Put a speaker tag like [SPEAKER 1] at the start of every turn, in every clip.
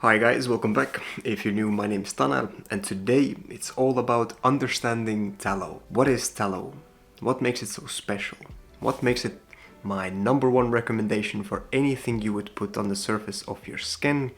[SPEAKER 1] Hi guys, welcome back. If you're new, my name is Tanel, and today it's all about understanding tallow. What is tallow? What makes it so special? What makes it my number one recommendation for anything you would put on the surface of your skin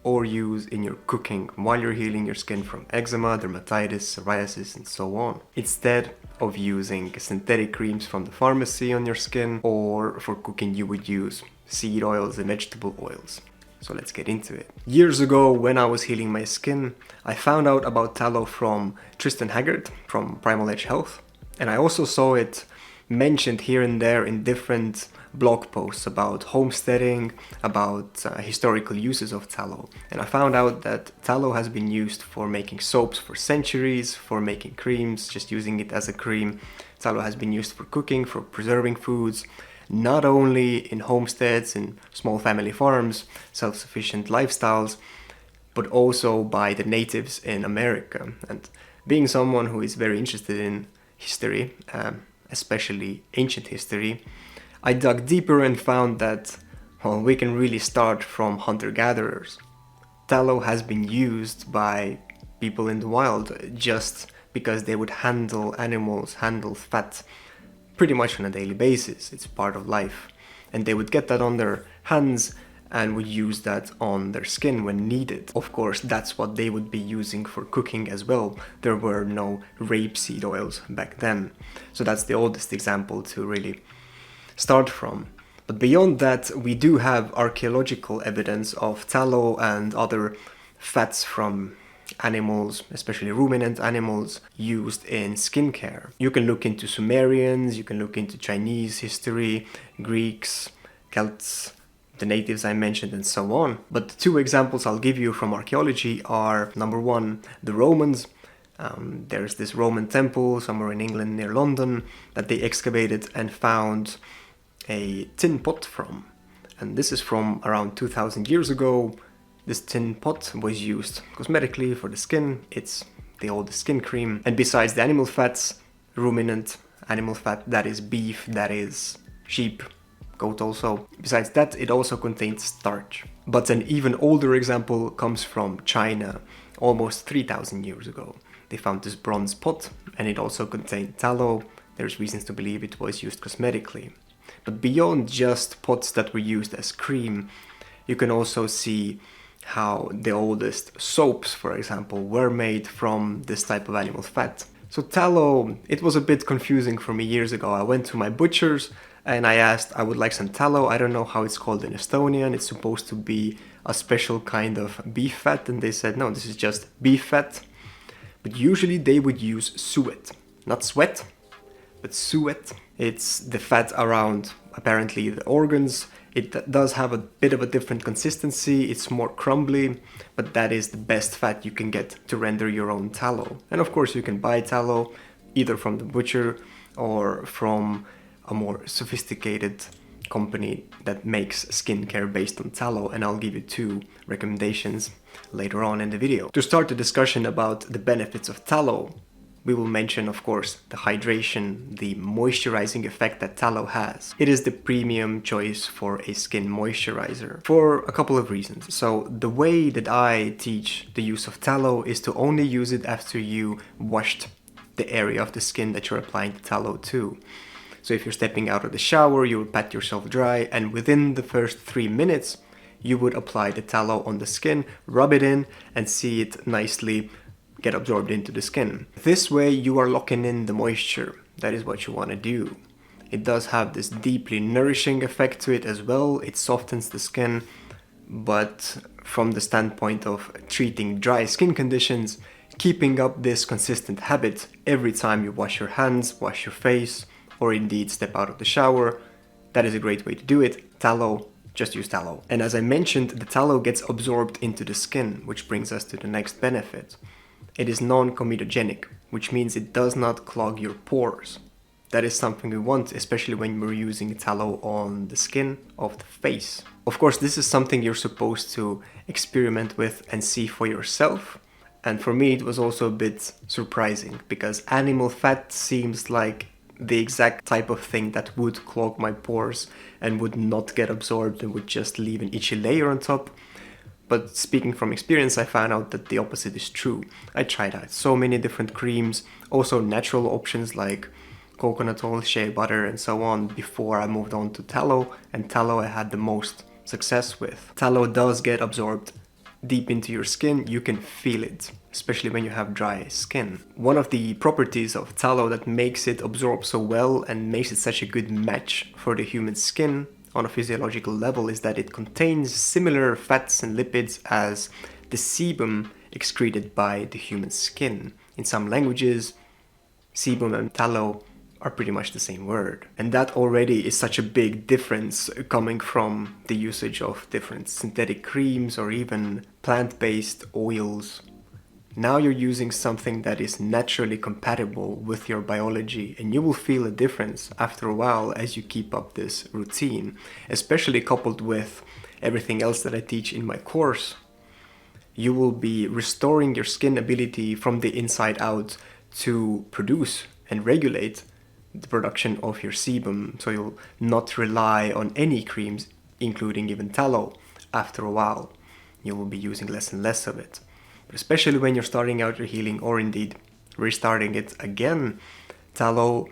[SPEAKER 1] or use in your cooking while you're healing your skin from eczema, dermatitis, psoriasis, and so on, instead of using synthetic creams from the pharmacy on your skin, or for cooking you would use seed oils and vegetable oils. So let's get into it. Years ago, when I was healing my skin, I found out about tallow from Tristan Haggard from Primal Health, and I also saw it mentioned here and there in different blog posts about homesteading, about historical uses of tallow. And I found out that tallow has been used for making soaps for centuries, for making creams, just using it as a cream. Tallow has been used for cooking, for preserving foods, not only in homesteads, in small family farms, self-sufficient lifestyles, but also by the natives in America. And being someone who is very interested in history, especially ancient history, I dug deeper and found that, well, we can really start from hunter-gatherers. Tallow has been used by people in the wild just because they would handle animals, handle fat, pretty much on a daily basis. It's part of life. And they would get that on their hands and would use that on their skin when needed. Of course, that's what they would be using for cooking as well. There were no rapeseed oils back then. So that's the oldest example to really start from. But beyond that, we do have archaeological evidence of tallow and other fats from animals, especially ruminant animals, used in skincare. You can look into Sumerians, you can look into Chinese history, Greeks, Celts, the natives I mentioned, and so on. But the two examples I'll give you from archaeology are, number one, the Romans. There's this Roman temple somewhere in England near London that they excavated and found a tin pot from. And this is from around 2000 years ago. This tin pot was used cosmetically for the skin. It's the oldest skin cream. And besides the animal fats, ruminant animal fat, that is beef, that is sheep, goat also. Besides that, it also contains starch. But an even older example comes from China, almost 3000 years ago. They found this bronze pot and it also contained tallow. There's reasons to believe it was used cosmetically. But beyond just pots that were used as cream, you can also see how the oldest soaps, for example, were made from this type of animal fat. So tallow, it was a bit confusing for me years ago. I went to my butcher's and I asked, I would like some tallow. I don't know how it's called in Estonian. It's supposed to be a special kind of beef fat. And they said, no, this is just beef fat. But usually they would use suet, not sweat, but suet. It's the fat around, apparently, the organs. It does have a bit of a different consistency, it's more crumbly, but that is the best fat you can get to render your own tallow. And of course you can buy tallow either from the butcher or from a more sophisticated company that makes skincare based on tallow, and I'll give you two recommendations later on in the video. To start the discussion about the benefits of tallow, we will mention, of course, the hydration, the moisturizing effect that tallow has. It is the premium choice for a skin moisturizer for a couple of reasons. So the way that I teach the use of tallow is to only use it after you washed the area of the skin that you're applying the tallow to. So if you're stepping out of the shower, you will pat yourself dry, and within the first 3 minutes, you would apply the tallow on the skin, rub it in, and see it nicely get absorbed into the skin. This way you are locking in the moisture. That is what you want to do. It does have this deeply nourishing effect to it as well. It softens the skin, but from the standpoint of treating dry skin conditions, keeping up this consistent habit every time you wash your hands, wash your face, or indeed step out of the shower, that is a great way to do it. Tallow, just use tallow. And as I mentioned, the tallow gets absorbed into the skin, which brings us to the next benefit. It is non-comedogenic, which means it does not clog your pores. That is something we want, especially when we're using tallow on the skin of the face. Of course, this is something you're supposed to experiment with and see for yourself. And for me, it was also a bit surprising because animal fat seems like the exact type of thing that would clog my pores and would not get absorbed and would just leave an itchy layer on top. But speaking from experience, I found out that the opposite is true. I tried out so many different creams, also natural options like coconut oil, shea butter, and so on before I moved on to tallow, and tallow I had the most success with. Tallow does get absorbed deep into your skin. You can feel it, especially when you have dry skin. One of the properties of tallow that makes it absorb so well and makes it such a good match for the human skin on a physiological level is that it contains similar fats and lipids as the sebum excreted by the human skin. In some languages, sebum and tallow are pretty much the same word. And that already is such a big difference coming from the usage of different synthetic creams or even plant-based oils. Now you're using something that is naturally compatible with your biology, and you will feel a difference after a while as you keep up this routine, especially coupled with everything else that I teach in my course. You will be restoring your skin ability from the inside out to produce and regulate the production of your sebum, so you'll not rely on any creams, including even tallow. After a while, you will be using less and less of it. But especially when you're starting out your healing, or indeed restarting it again, tallow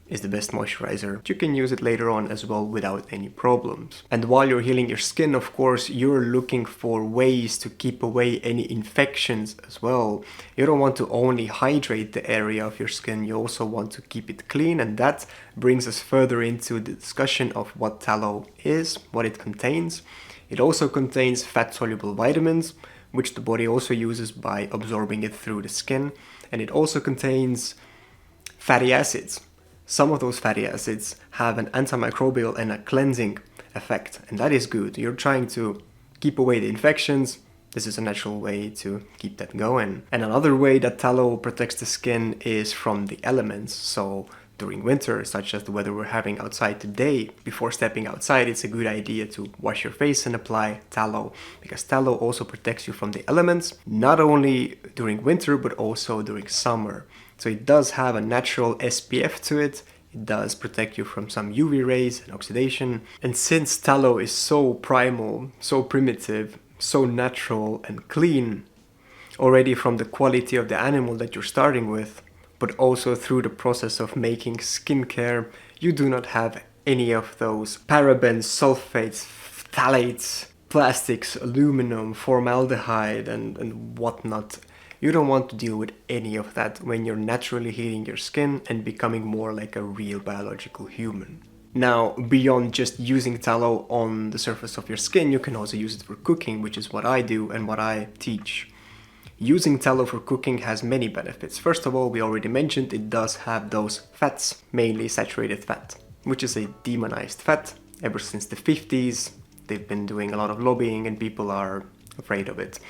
[SPEAKER 1] is the best moisturizer. You can use it later on as well without any problems. And while you're healing your skin, of course, you're looking for ways to keep away any infections as well. You don't want to only hydrate the area of your skin, you also want to keep it clean, and that brings us further into the discussion of what tallow is, what it contains. It also contains fat-soluble vitamins, which the body also uses by absorbing it through the skin, and it also contains fatty acids. Some of those fatty acids have an antimicrobial and a cleansing effect, and that is good. You're trying to keep away the infections. This is a natural way to keep that going. And another way that tallow protects the skin is from the elements. So during winter, such as the weather we're having outside today, before stepping outside, it's a good idea to wash your face and apply tallow, because tallow also protects you from the elements, not only during winter, but also during summer. So it does have a natural SPF to it. It does protect you from some UV rays and oxidation. And since tallow is so primal, so primitive, so natural and clean, already from the quality of the animal that you're starting with, but also through the process of making skincare, you do not have any of those parabens, sulfates, phthalates, plastics, aluminum, formaldehyde, and whatnot. You don't want to deal with any of that when you're naturally healing your skin and becoming more like a real biological human. Now, beyond just using tallow on the surface of your skin, you can also use it for cooking, which is what I do and what I teach. Using tallow for cooking has many benefits. First of all, we already mentioned it does have those fats, mainly saturated fat, which is a demonized fat. Ever since the 50s, they've been doing a lot of lobbying and people are afraid of it.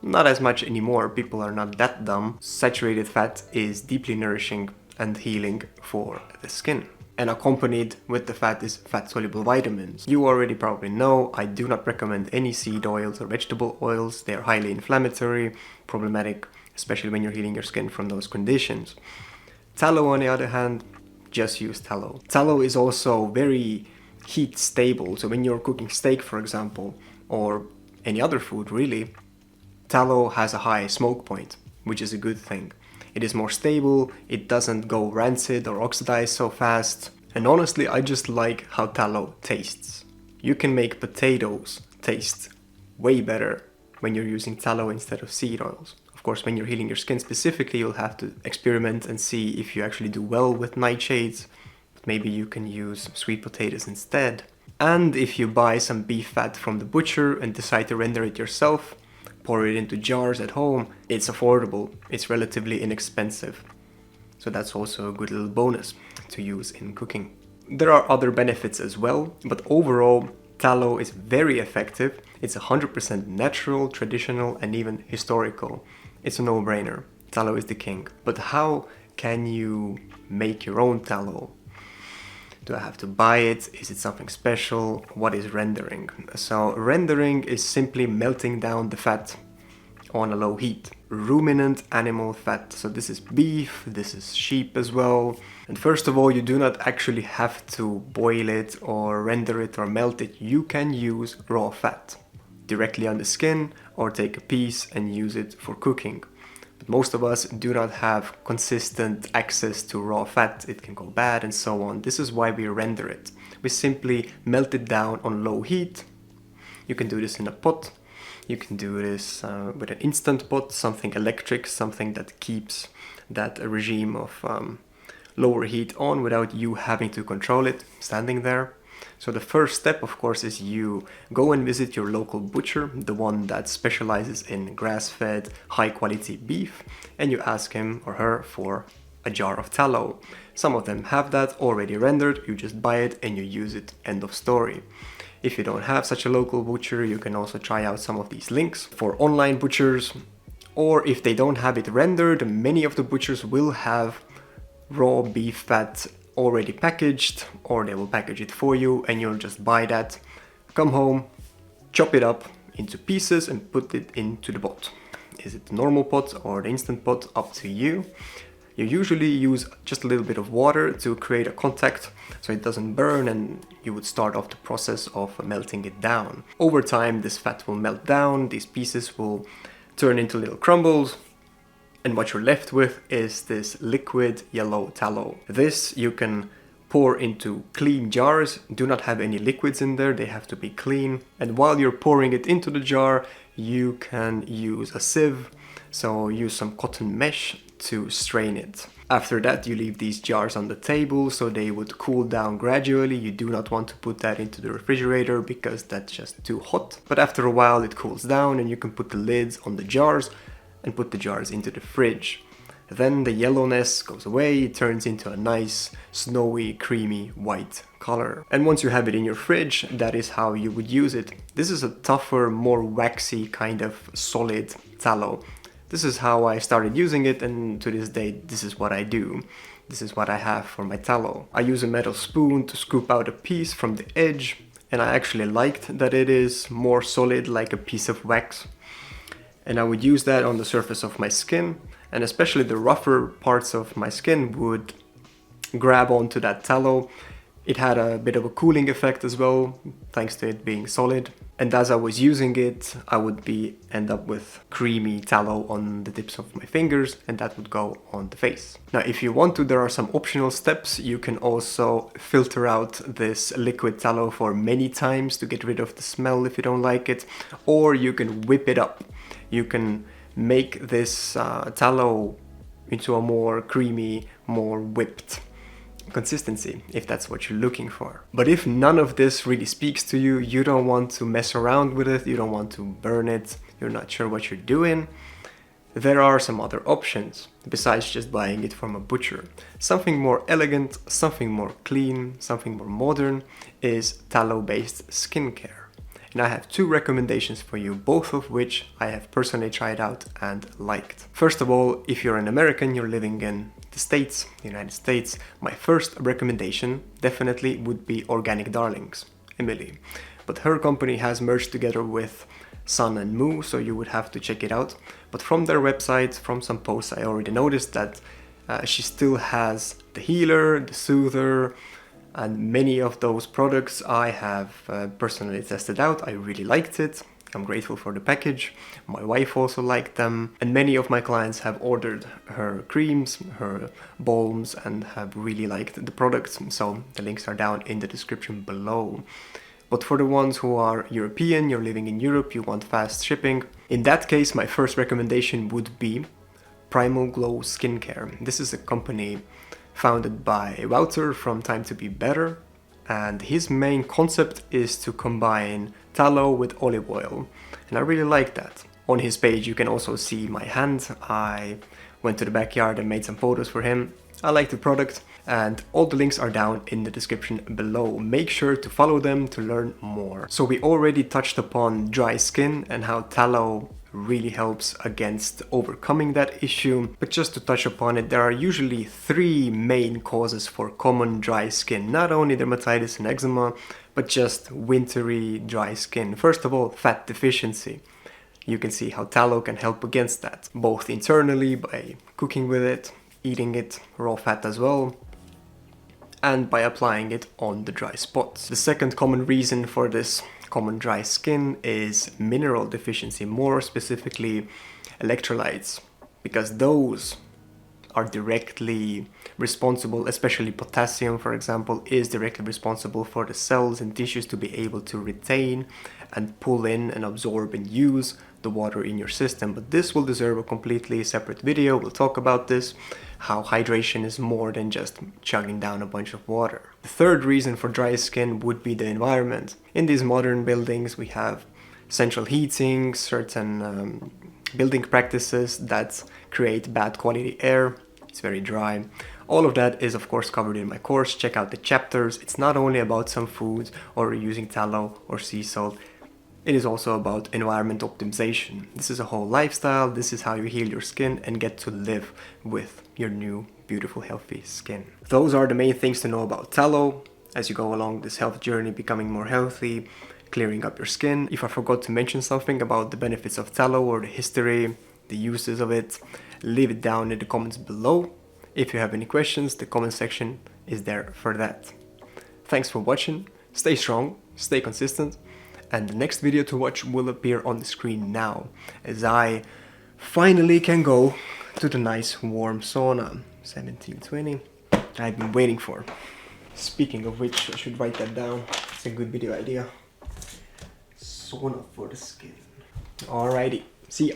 [SPEAKER 1] Not as much anymore, people are not that dumb. Saturated fat is deeply nourishing and healing for the skin. And accompanied with the fat is fat-soluble vitamins. You already probably know I do not recommend any seed oils or vegetable oils. They are highly inflammatory, problematic, especially when you're healing your skin from those conditions. Tallow, on the other hand, just use tallow. Tallow is also very heat stable, so when you're cooking steak, for example, or any other food really, tallow has a high smoke point, which is a good thing. It is more stable, it doesn't go rancid or oxidize so fast, and honestly I just like how tallow tastes. You can make potatoes taste way better when you're using tallow instead of seed oils. Of course, when you're healing your skin specifically, you'll have to experiment and see if you actually do well with nightshades. Maybe you can use sweet potatoes instead. And if you buy some beef fat from the butcher and decide to render it yourself, pour it into jars at home, it's affordable, it's relatively inexpensive. So that's also a good little bonus to use in cooking. There are other benefits as well, but overall, tallow is very effective. It's 100% natural, traditional, and even historical. It's a no-brainer. Tallow is the king. But how can you make your own tallow? Do I have to buy it? Is it something special? What is rendering? So rendering is simply melting down the fat on a low heat. Ruminant animal fat. So this is beef, this is sheep as well. And first of all, you do not actually have to boil it or render it or melt it. You can use raw fat. directly on the skin or take a piece and use it for cooking. But most of us do not have consistent access to raw fat. It can go bad and so on. This is why we render it. We simply melt it down on low heat. You can do this in a pot. You can do this with an instant pot, something electric, something that keeps that regime of lower heat on without you having to control it standing there. So the first step, of course, is you go and visit your local butcher, the one that specializes in grass-fed, high-quality beef, and you ask him or her for a jar of tallow. Some of them have that already rendered, you just buy it and you use it, end of story. If you don't have such a local butcher, you can also try out some of these links for online butchers, or if they don't have it rendered, many of the butchers will have raw beef fat already packaged, or they will package it for you and you'll just buy that, come home, chop it up into pieces and put it into the pot. Is it the normal pot or the instant pot? Up to you. You usually use just a little bit of water to create a contact so it doesn't burn, and you would start off the process of melting it down. Over time this fat will melt down, these pieces will turn into little crumbles, and what you're left with is this liquid yellow tallow. This you can pour into clean jars. Do not have any liquids in there, they have to be clean. And while you're pouring it into the jar, you can use a sieve, so use some cotton mesh to strain it. After that, you leave these jars on the table so they would cool down gradually. You do not want to put that into the refrigerator because that's just too hot. But after a while it cools down and you can put the lids on the jars and put the jars into the fridge. Then the yellowness goes away, it turns into a nice, snowy, creamy white color. And once you have it in your fridge, that is how you would use it. This is a tougher, more waxy kind of solid tallow. This is how I started using it, and to this day, this is what I do. This is what I have for my tallow. I use a metal spoon to scoop out a piece from the edge, and I actually liked that it is more solid, like a piece of wax. And I would use that on the surface of my skin, and especially the rougher parts of my skin would grab onto that tallow. It had a bit of a cooling effect as well, thanks to it being solid. And as I was using it, I would end up with creamy tallow on the tips of my fingers, and that would go on the face. Now, if you want to, there are some optional steps. You can also filter out this liquid tallow for many times to get rid of the smell if you don't like it, or you can whip it up. You can make this tallow into a more creamy, more whipped consistency, if that's what you're looking for. But if none of this really speaks to you, you don't want to mess around with it, you don't want to burn it, you're not sure what you're doing, there are some other options besides just buying it from a butcher. Something more elegant, something more clean, something more modern is tallow-based skincare. And I have two recommendations for you, both of which I have personally tried out and liked. First of all, if you're an American, you're living in the States, the United States, my first recommendation definitely would be Organic Darlings, Emily. But her company has merged together with Sun and Moo, so you would have to check it out. But from their website, from some posts, I already noticed that she still has the healer, the soother, and many of those products I have personally tested out. I really liked it. I'm grateful for the package. My wife also liked them, and many of my clients have ordered her creams, her balms, and have really liked the products, so the links are down in the description below. But for the ones who are European, you're living in Europe, you want fast shipping, in that case my first recommendation would be Primal Glow Skincare. This is a company founded by Wouter from Time to Be Better, and his main concept is to combine tallow with olive oil, and I really like that. On his page you can also see my hand. I went to the backyard and made some photos for him. I like the product, and all the links are down in the description below. Make sure to follow them to learn more. So we already touched upon dry skin and how tallow really helps against overcoming that issue. But just to touch upon it, there are usually three main causes for common dry skin. Not only dermatitis and eczema, but just wintry dry skin. First of all, fat deficiency. You can see how tallow can help against that, both internally by cooking with it, eating it, raw fat as well, and by applying it on the dry spots. The second common reason for this common dry skin is mineral deficiency, more specifically electrolytes, because those are directly responsible, especially potassium, for example, is directly responsible for the cells and tissues to be able to retain and pull in and absorb and use the water in your system. But this will deserve a completely separate video. We'll talk about this, how hydration is more than just chugging down a bunch of water. The third reason for dry skin would be the environment. In these modern buildings, we have central heating, certain building practices that create bad quality air. It's very dry. All of that is of course covered in my course. Check out the chapters. It's not only about some foods or using tallow or sea salt. It is also about environment optimization. This is a whole lifestyle. This is how you heal your skin and get to live with your new, beautiful, healthy skin. Those are the main things to know about tallow as you go along this health journey, becoming more healthy, clearing up your skin. If I forgot to mention something about the benefits of tallow or the history, the uses of it, leave it down in the comments below. If you have any questions, the comment section is there for that. Thanks for watching. Stay strong, stay consistent, and the next video to watch will appear on the screen now, as I finally can go to the nice warm sauna. 1720. I've been waiting for. Speaking of which, I should write that down. It's a good video idea. Sauna for the skin. Alrighty, see ya.